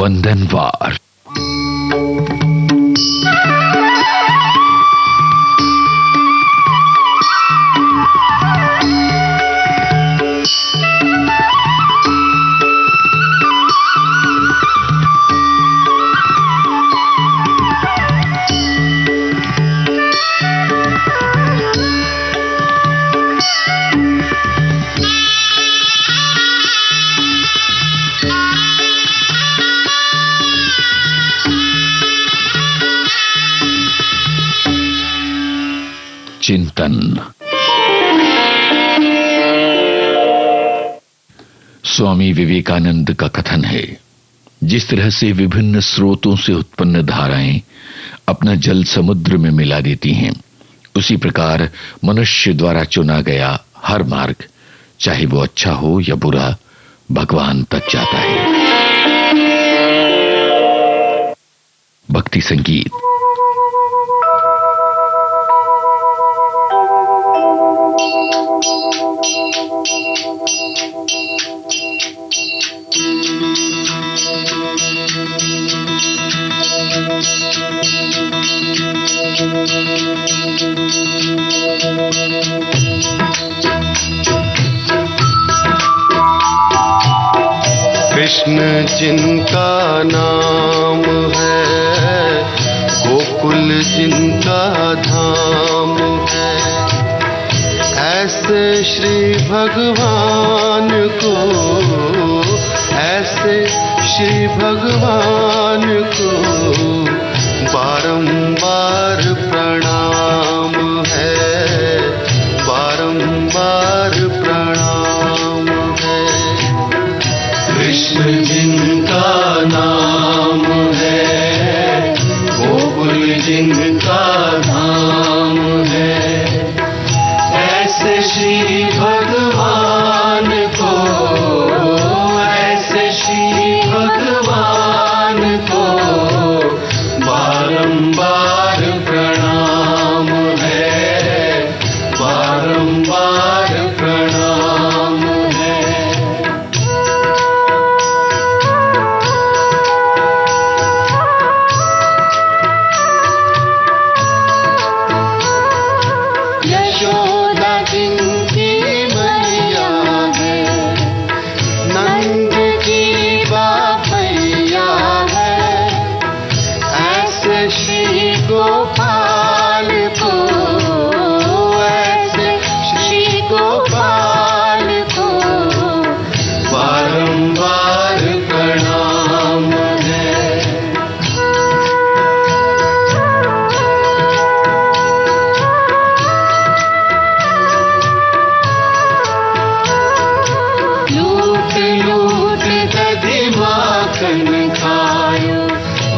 वंदनवार। चिंतन। स्वामी विवेकानंद का कथन है, जिस तरह से विभिन्न स्रोतों से उत्पन्न धाराएं अपना जल समुद्र में मिला देती हैं, उसी प्रकार मनुष्य द्वारा चुना गया हर मार्ग, चाहे वो अच्छा हो या बुरा, भगवान तक जाता है। भक्ति संगीत। कृष्ण जिनका नाम है, गोकुल जिनका धाम है, ऐसे श्री भगवान को, ऐसे श्री भगवान को बारंबार प्रणाम है, बारंबार प्रणाम है। कृष्ण जिनका नाम है, गोकुल जिनका धाम है, ऐसे श्री भगवान को, ऐसे श्री भगवान को बारंबार प्रणाम है, बारंबार प्रणाम है। यशोदा जिनकी मैया है, नंद की बापैया है, ऐसे श्री गोपाल को, ऐसे श्री गोपाल को बारंबार प्रणाम है। लूट लूट दधि माखन खायो,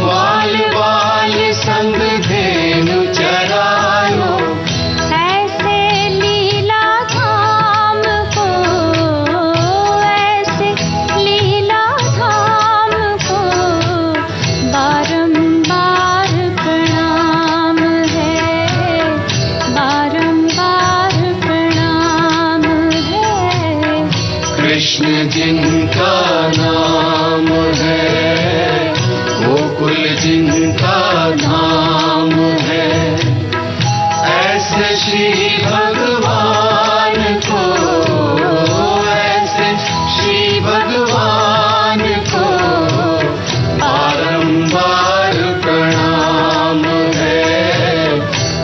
बाल बाल संग धेनु चरायो, ऐसे लीला धाम को, ऐसे लीला धाम को बारंबार प्रणाम है, बारंबार प्रणाम है। कृष्ण जिनका नाम है, गोकुल जिनका धाम है, ऐसे श्री भगवान को, ऐसे श्री भगवान को बारंबार प्रणाम है,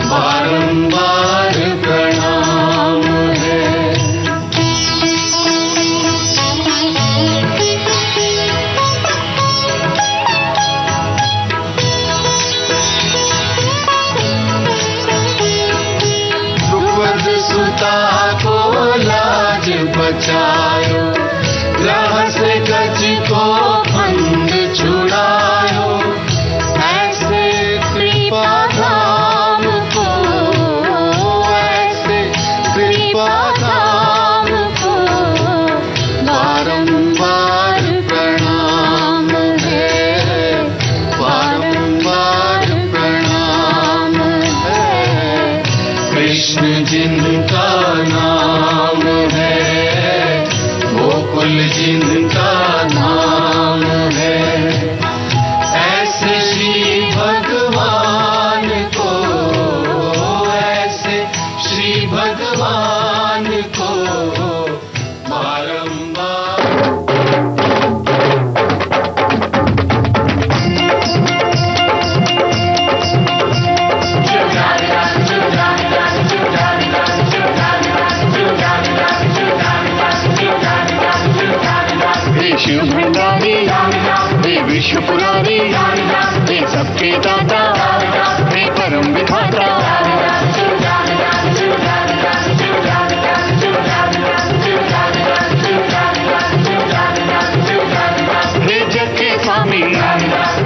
बारंबार प्रणाम है। द्रुपद सुता को लाज बचायो, ग्रह से गज को फंद छुड़ायो, ऐसे कृपा धाम को, ऐसे कृपा धाम को बारंबार प्रणाम है, बारंबार प्रणाम है। कृष्ण जिनका नाम है, गोकुल जिनका धाम है, हे विश्व पुरारी, हे सबके दाता, हे परम विधाता। हे जग के स्वामी,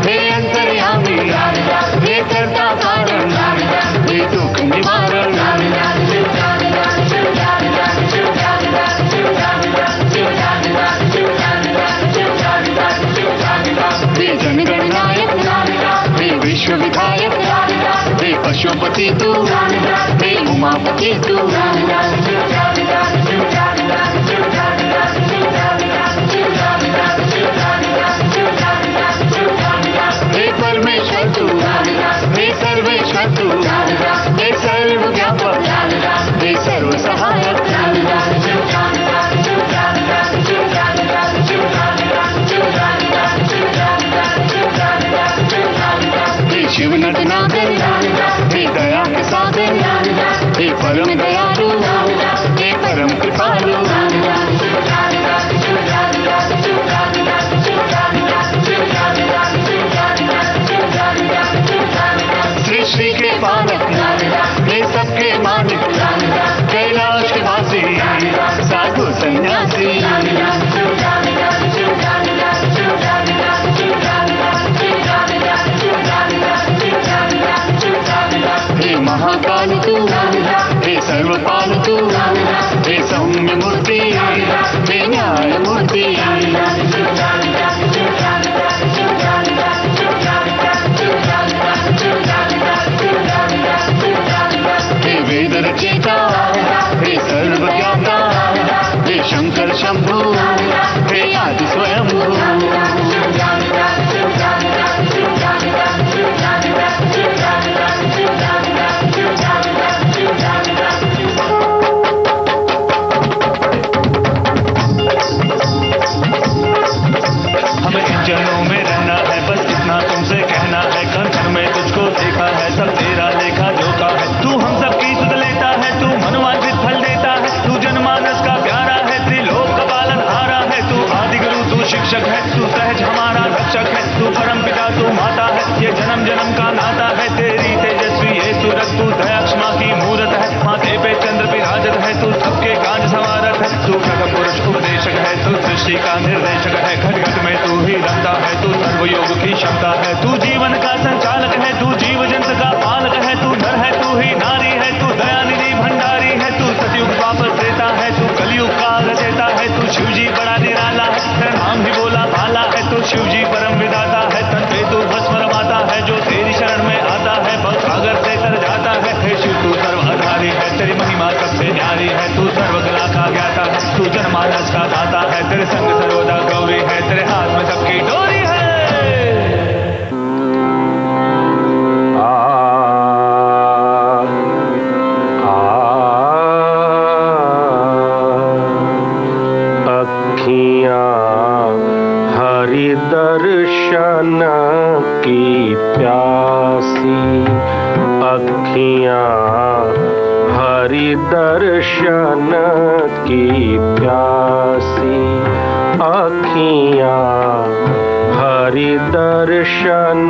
हे अंतर्यामी, हे करता कारण, हे दुख निवारण। हे जनगण नायक, हे विश्व विधायक, हे पशुपति तू, हे उमापति तू। हे परमेश्वर तू, हे सर्वेश्वर तू, हे सर्व व्यापक, हे सर्व सहायक। हे शिव नटनागर, हे दया के सागर, हे परम दयालु, हे परम कृपालु। सृष्टि के पालक, हे सबके मालिक, कैलाश के वासी, साधु सन्यासी। हे महाकाल तू, हे सर्वपाल तू, हे सौम्य मूर्ति, हे न्याय मूर्ति। हे वेद रचयिता, हे सर्वज्ञाता, हे शंकर शंभु, हे आदि स्वयंभू। हमें इन चरणों में रहना है, बस इतना तुमसे कहना है। कंचन में तुझको देखा है, सब तेरा लेखा जोखा है। तू हम सबकी सुध लेता है, तू मनवांछित फल देता है। तू जनमानस का प्यारा है, त्रिलोक का पालन हारा है। तू आदि गुरु, तू शिक्षक है, तू सहज हमारा रक्षक है। तू परम पिता, तू माता है, ये जन्म जन्म का नाता है। तेरी तेजस्वी ये सूरत, तू दया क्षमा की मूरत है। माथे पे चंद्र विराजत है, तू सबके काज संवारत है। तू प्रथम पुरुष उपदेशक है, तू सृष्टि का निर्देशक है। घट घट में तू ही रखता है, तू सर्वयोग की क्षमता है। तू जीवन का संचालक है, तू जीव जंत का पालक है। तू नर है, तू ही नारी है, तू दयानिधि भंडारी है। तू सतयुग वापस देता है, तू कलयुग काल देता है। तू शिव जी बड़ा निराला है, तेरा नाम ही बोला भाला है। तू शिव जी परम विधाता है, तन पे तू भस्म रमाता है। जो तेरी शरण में आता है, बहुत सागर से तर जाता है। हे शिव तू सर्वाधारी है, तेरी महिमा सबसे न्यारी है। तू सर्वकला का ज्ञाता है, तू जनमानस का दाता है। तेरे संग सर्वदा गौरी है, तेरे हाथ में सबकी डोरी है। हरि दर्शन की प्यासी, अखियाँ हरि दर्शन की प्यासी, अखियाँ हरि दर्शन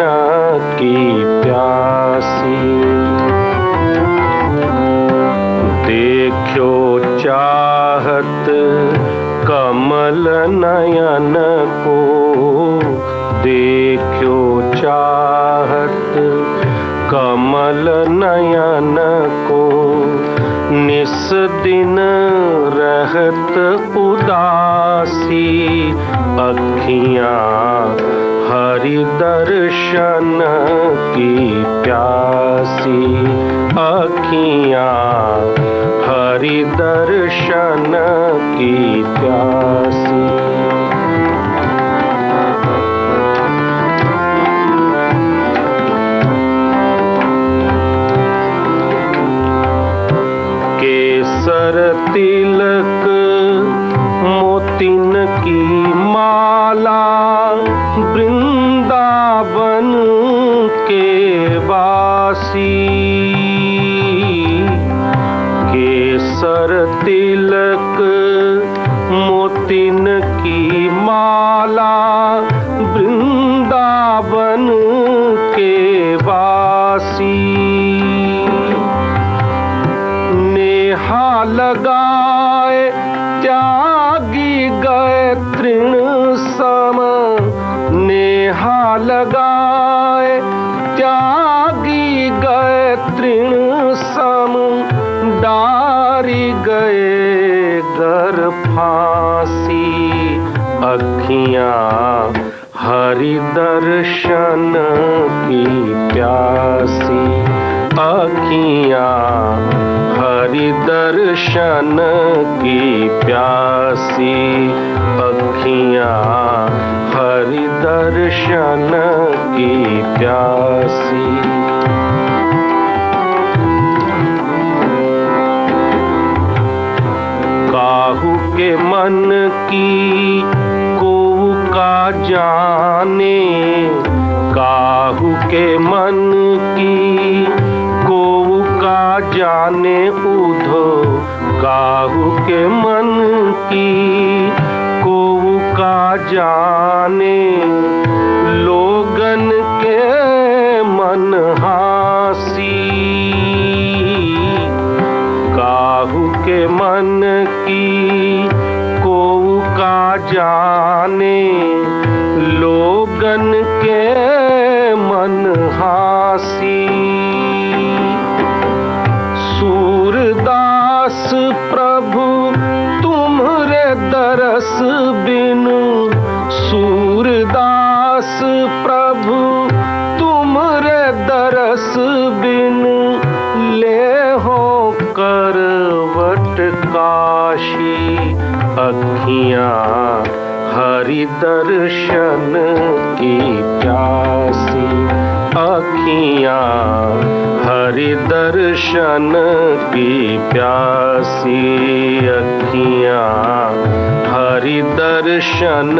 की प्यासी। देखो चाहत कमल नयन को, देखो चाहत कमल नयन को। निस दिन रहत उदासी, अखियाँ हरि दर्शन की प्यासी, अखियाँ हरि दर्शन की प्यासी। केसर तिलक मोतिन की माला, वृंदावन के वासी। केसर तिलक मोतिन की माला, वृंदावन लगाए त्यागी गए तृण सम डारी गए घर फांसी अखियां हरि दर्शन की प्यासी अखियां हरि दर्शन की प्यासी अखियां हरि दर्शन की प्यासी। काहू के मन की को का जाने काहू के मन की को का जाने उधो काहू के मन की को का जाने लोगन के मन हासी काहू के मन की को का जाने लोगन के मन हासी। सूरदास प्रभु तुम्हरे दरस बिनु सूरदास प्रभु तुम्हरे दरस बिनु ले हो करवट काशी अखियां हरि दर्शन की प्यासी अखियां हरि दर्शन की प्यासी अखियां हरि दर्शन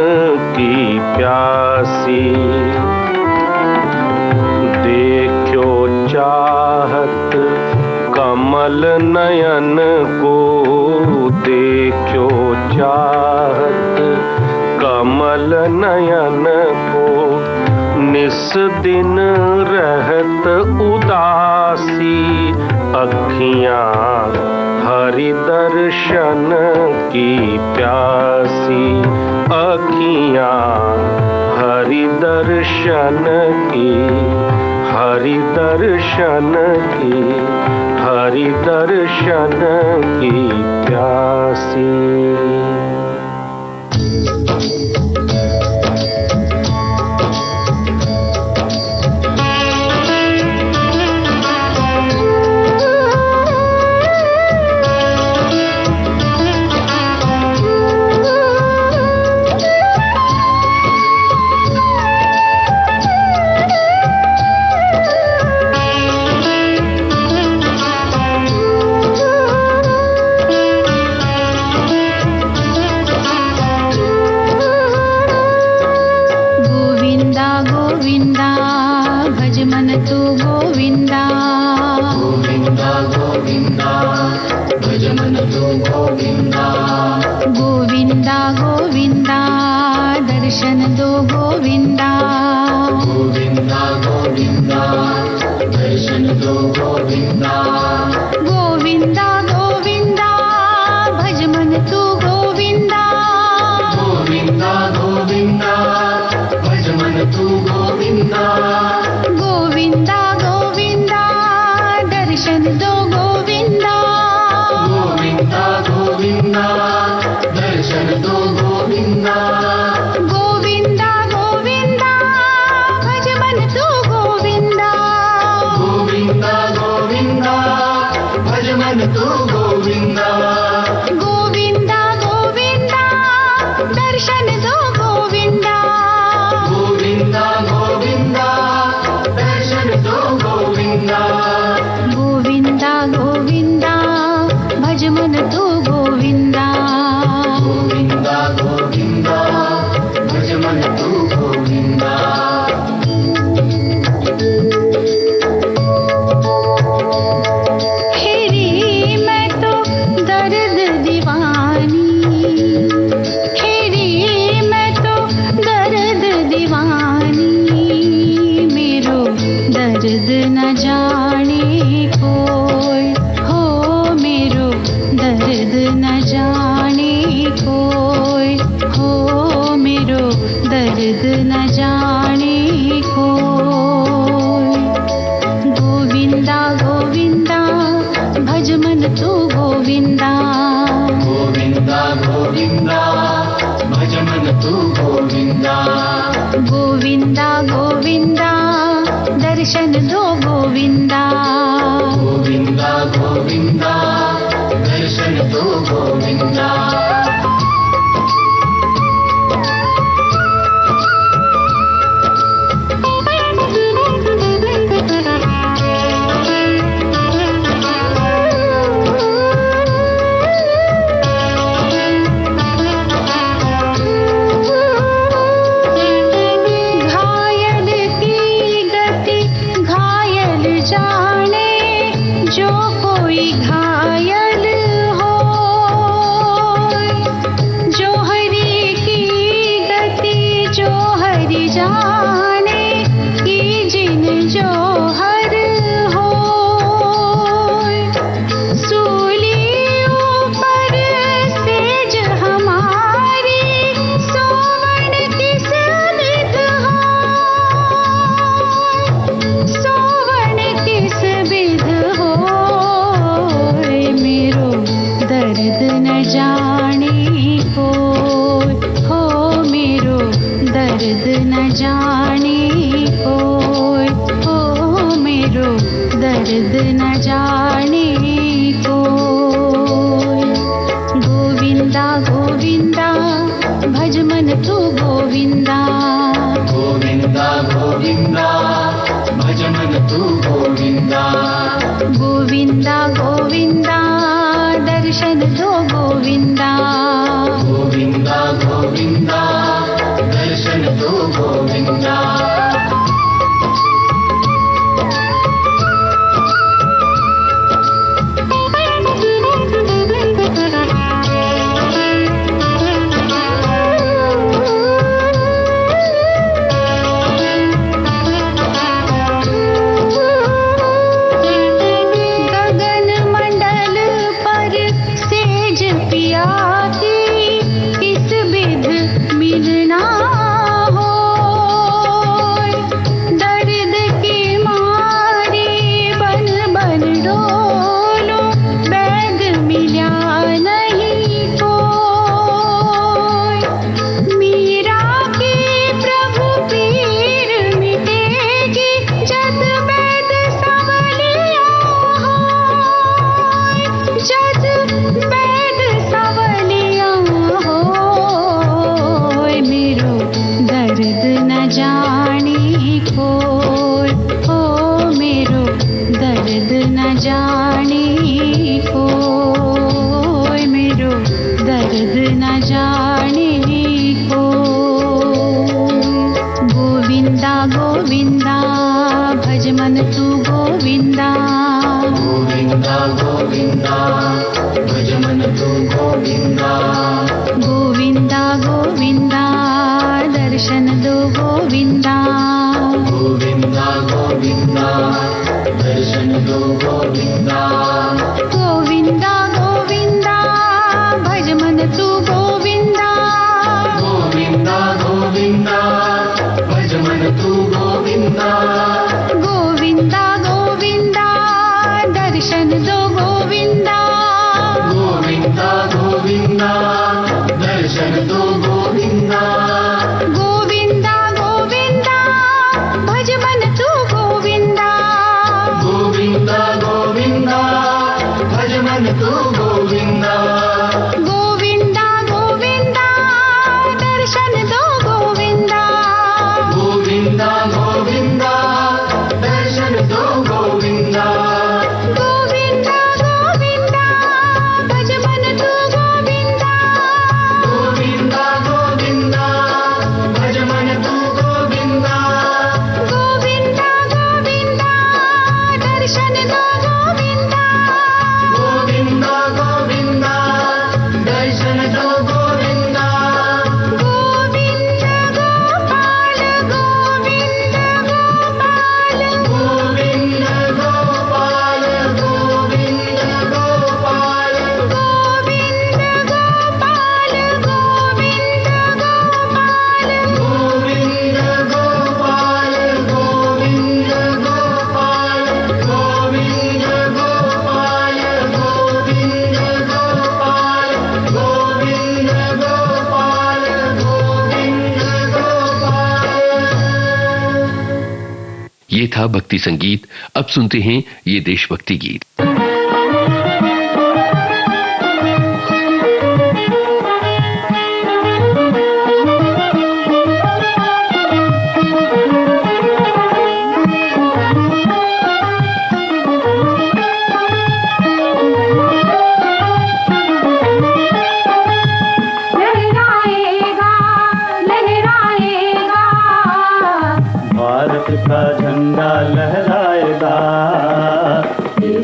की प्यासी। देखो चाहत कमल नयन को देखो चाहत कमल नयन को निस दिन रहत उदासी अखियां हरि दर्शन की प्यासी अखियां हरि दर्शन की हरि दर्शन की हरि दर्शन की प्यासी। गोविंदा गोविंदा दर्शन दो गोविंदा गोविंदा गोविंदा दर्शन दो गोविंदा गोविंदा गोविंदा भज मन तू गोविंदा गोविंदा गोविंदा भज मन तू गोविंदा गोविंदा गोविंदा दर्शन दो गोविंदा गोविंदा गोविंदा दर्शन दो गोविंदा गोविंदा गोविंदा भज मन तू गोविंदा गोविंदा गोविंदा भज मन तू गोविंदा गोविंदा गोविंदा दर्शन दो गोविंदा गोविंदा गोविंदा गोविंदा दर्शन दो गोविंदा गोविंदा गोविंदा दर्शन दो गोविंदा दर्द न जाने कोई गोविंदा गोविंदा भज मन तू गोविंदा गोविंदा गोविंदा भज मन तू गोविंदा गोविंदा गोविंदा दर्शन दो गोविंदा गोविंदा गोविंदा दर्शन दो गोविंदा गोविंदा भज मन तू गोविंदा गोविंदा गोविंदा भज मन तू गोविंदा गोविंदा गोविंदा दर्शन दो गोविंदा गोविंदा गोविंदा दर्शन दो गोविंदा गोविंदा गोविंदा भज मन तू गोविंदा गोविंदा गोविंदा भज मन तू गोविंदा गोविंदा गोविंदा दर्शन दो गोविंदा गोविंदा गोविंदा दर्शन दो गोविंदा गोविंदा गोविंदा भज मन तू गोविंदा गोविंदा गोविंदा भज मन तू गोविंदा गोविंदा गोविंदा दर्शन दो गोविंदा गोविंदा गोविंदा दर्शन दो गोविंदा गोविंदा गोविंदा भज मन तू गोविंदा गोविंदा गोविंदा भज मन तू गोविंदा गोविंदा गोविंदा दर्शन दो गोविंदा गोविंदा गोविंदा दर्शन दो गोविंदा गोविंद गोपाल गोविंद ये था भक्ति संगीत। अब सुनते हैं ये देशभक्ति गीत।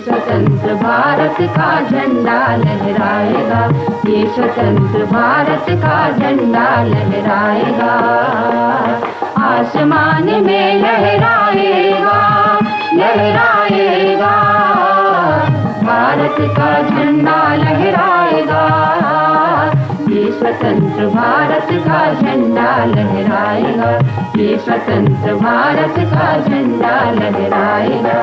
स्वतंत्र भारत का झंडा लहराएगा, ये स्वतंत्र भारत का झंडा लहराएगा। आसमान में लहराएगा, लहराएगा, भारत का झंडा लहराएगा, ये स्वतंत्र भारत का झंडा लहराएगा, ये स्वतंत्र भारत का झंडा लहराएगा।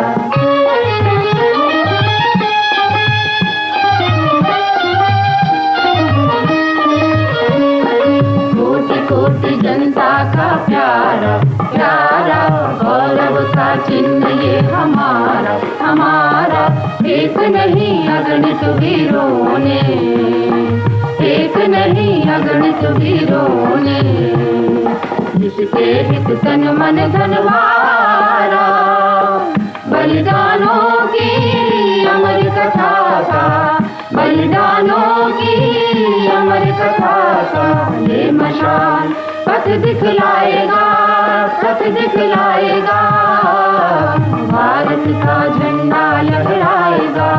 कोटि जनता का प्यारा प्यारा गौरव का चिन्ह ये हमारा हमारा। एक नहीं अगणित वीरों ने, एक नहीं अगणित वीरों ने, जिसके हित तन मन धन वारा। बलिदानों की अमर कथा का, बलिदानों की अमर कथा का ये मशाल पथ दिखलाएगा, पथ दिखलाएगा। भारत का झंडा लहराएगा,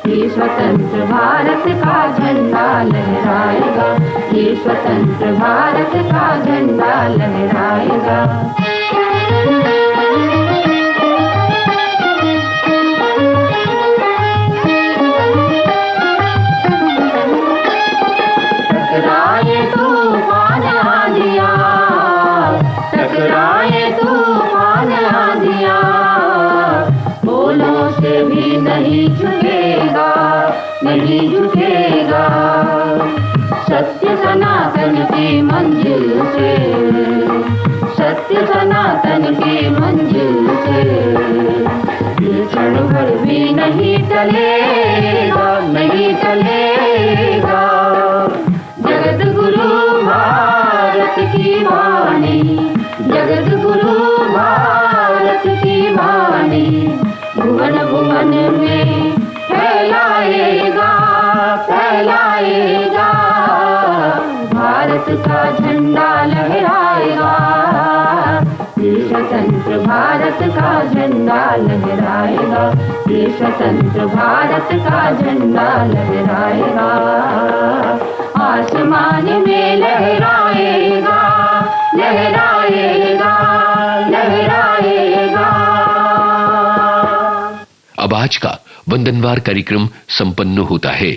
ये स्वतंत्र भारत का झंडा लहराएगा, ये स्वतंत्र भारत का झंडा लहराएगा। टकराए तूफान आंधियाँ, टकराए तूफान आंधियाँ, बोलों से भी नहीं झुकेगा, नहीं झुकेगा। सत्य सनातन की मंजिल से, सत्य सनातन की मंजिल से, ये क्षण भर भी नहीं टलेगा, नहीं टलेगा। जगत गुरु भारत की वाणी, जगत गुरु भारत की वाणी, भुवन भुवन में फैलाएगा, फैलाएगा। भारत का झंडा लहराएगा, ये स्वतंत्र भारत का झंडा लहराएगा, ये स्वतंत्र भारत का झंडा लहराएगा। आसमान में लहराएगा, लहराएगा, लहराएगा। अब आज का वंदनवार कार्यक्रम संपन्न होता है।